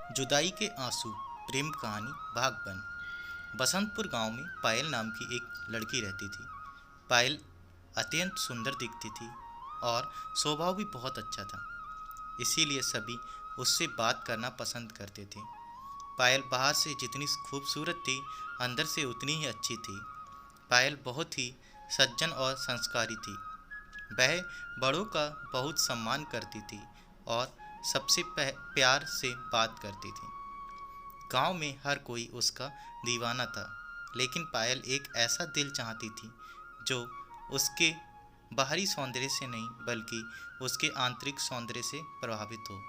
जुदाई के आंसू प्रेम कहानी भाग 1। बसंतपुर गांव में पायल नाम की एक लड़की रहती थी। पायल अत्यंत सुंदर दिखती थी और स्वभाव भी बहुत अच्छा था, इसीलिए सभी उससे बात करना पसंद करते थे। पायल बाहर से जितनी खूबसूरत थी, अंदर से उतनी ही अच्छी थी। पायल बहुत ही सज्जन और संस्कारी थी। वह बड़ों का बहुत सम्मान करती थी और सबसे प्यार से बात करती थी। गांव में हर कोई उसका दीवाना था, लेकिन पायल एक ऐसा दिल चाहती थी जो उसके बाहरी सौंदर्य से नहीं बल्कि उसके आंतरिक सौंदर्य से प्रभावित हो।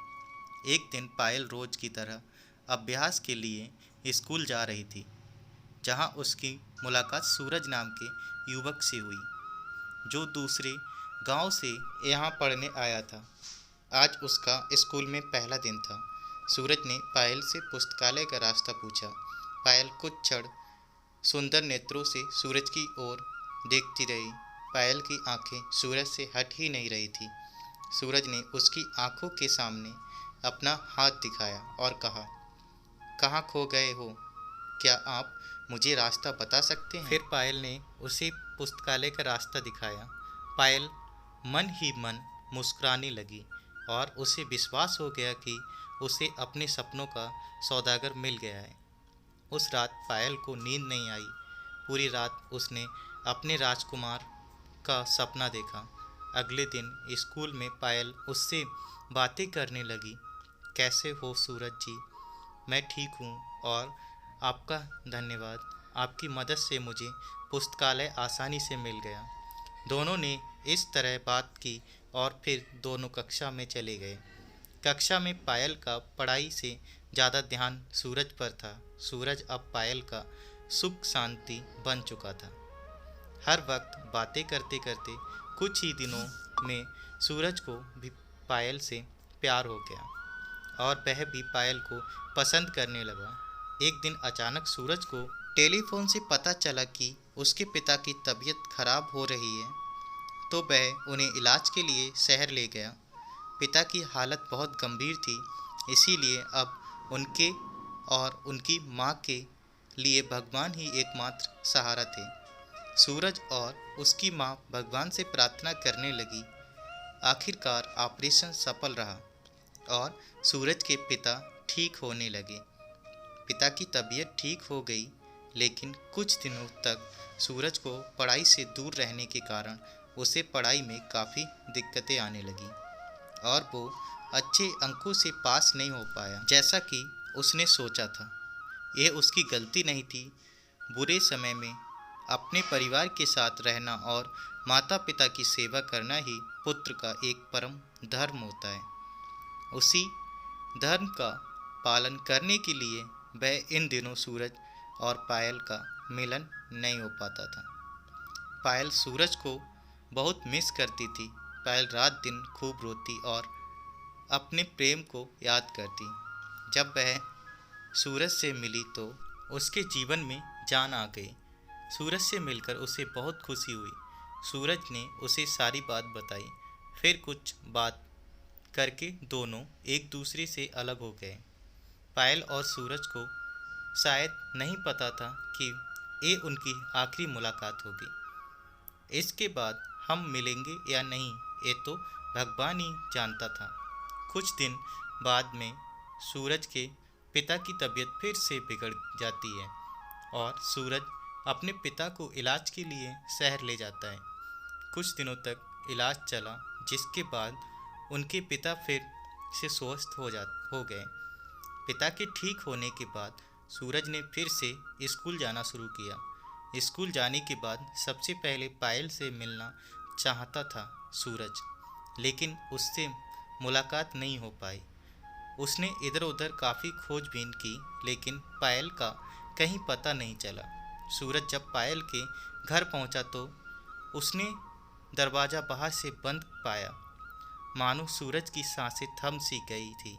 एक दिन पायल रोज की तरह अभ्यास के लिए स्कूल जा रही थी, जहां उसकी मुलाकात सूरज नाम के युवक से हुई, जो दूसरे गांव से यहाँ पढ़ने आया था। आज उसका स्कूल में पहला दिन था। सूरज ने पायल से पुस्तकालय का रास्ता पूछा। पायल कुछ क्षण सुंदर नेत्रों से सूरज की ओर देखती रही। पायल की आंखें सूरज से हट ही नहीं रही थी। सूरज ने उसकी आंखों के सामने अपना हाथ दिखाया और कहा, कहाँ खो गए हो? क्या आप मुझे रास्ता बता सकते हैं? फिर पायल ने उसे पुस्तकालय का रास्ता दिखाया। पायल मन ही मन मुस्कुराने लगी और उसे विश्वास हो गया कि उसे अपने सपनों का सौदागर मिल गया है। उस रात पायल को नींद नहीं आई। पूरी रात उसने अपने राजकुमार का सपना देखा। अगले दिन स्कूल में पायल उससे बातें करने लगी। कैसे हो सूरज जी? मैं ठीक हूँ और आपका धन्यवाद। आपकी मदद से मुझे पुस्तकालय आसानी से मिल गया। दोनों ने इस तरह बात की और फिर दोनों कक्षा में चले गए। कक्षा में पायल का पढ़ाई से ज़्यादा ध्यान सूरज पर था। सूरज अब पायल का सुख शांति बन चुका था। हर वक्त बातें करते करते कुछ ही दिनों में सूरज को भी पायल से प्यार हो गया और वह भी पायल को पसंद करने लगा। एक दिन अचानक सूरज को टेलीफोन से पता चला कि उसके पिता की तबीयत खराब हो रही है, तो वह उन्हें इलाज के लिए शहर ले गया। पिता की हालत बहुत गंभीर थी, इसीलिए अब उनके और उनकी माँ के लिए भगवान ही एकमात्र सहारा थे। सूरज और उसकी माँ भगवान से प्रार्थना करने लगी। आखिरकार ऑपरेशन सफल रहा और सूरज के पिता ठीक होने लगे। पिता की तबीयत ठीक हो गई, लेकिन कुछ दिनों तक सूरज को पढ़ाई से दूर रहने के कारण उसे पढ़ाई में काफ़ी दिक्कतें आने लगी और वो अच्छे अंकों से पास नहीं हो पाया जैसा कि उसने सोचा था। यह उसकी गलती नहीं थी। बुरे समय में अपने परिवार के साथ रहना और माता पिता की सेवा करना ही पुत्र का एक परम धर्म होता है। उसी धर्म का पालन करने के लिए वह इन दिनों सूरज और पायल का मिलन नहीं हो पाता था। पायल सूरज को बहुत मिस करती थी। पायल रात दिन खूब रोती और अपने प्रेम को याद करती। जब वह सूरज से मिली तो उसके जीवन में जान आ गई। सूरज से मिलकर उसे बहुत खुशी हुई। सूरज ने उसे सारी बात बताई। फिर कुछ बात करके दोनों एक दूसरे से अलग हो गए। पायल और सूरज को शायद नहीं पता था कि ये उनकी आखिरी मुलाकात होगी। इसके बाद हम मिलेंगे या नहीं, ये तो भगवान ही जानता था। कुछ दिन बाद में सूरज के पिता की तबीयत फिर से बिगड़ जाती है और सूरज अपने पिता को इलाज के लिए शहर ले जाता है। कुछ दिनों तक इलाज चला, जिसके बाद उनके पिता फिर से स्वस्थ हो गए। पिता के ठीक होने के बाद सूरज ने फिर से स्कूल जाना शुरू किया। स्कूल जाने के बाद सबसे पहले पायल से मिलना चाहता था सूरज, लेकिन उससे मुलाकात नहीं हो पाई। उसने इधर उधर काफ़ी खोजबीन की, लेकिन पायल का कहीं पता नहीं चला। सूरज जब पायल के घर पहुंचा तो उसने दरवाज़ा बाहर से बंद पाया, मानो सूरज की सांसें थम सी गई थी।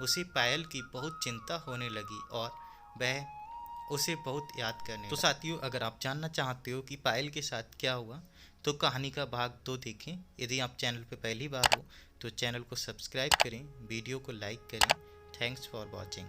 उसे पायल की बहुत चिंता होने लगी और वह उसे बहुत याद करने लगा। साथियों, अगर आप जानना चाहते हो कि पायल के साथ क्या हुआ तो कहानी का भाग 2 देखें। यदि आप चैनल पर पहली बार हो तो चैनल को सब्सक्राइब करें, वीडियो को लाइक करें। Thanks for watching.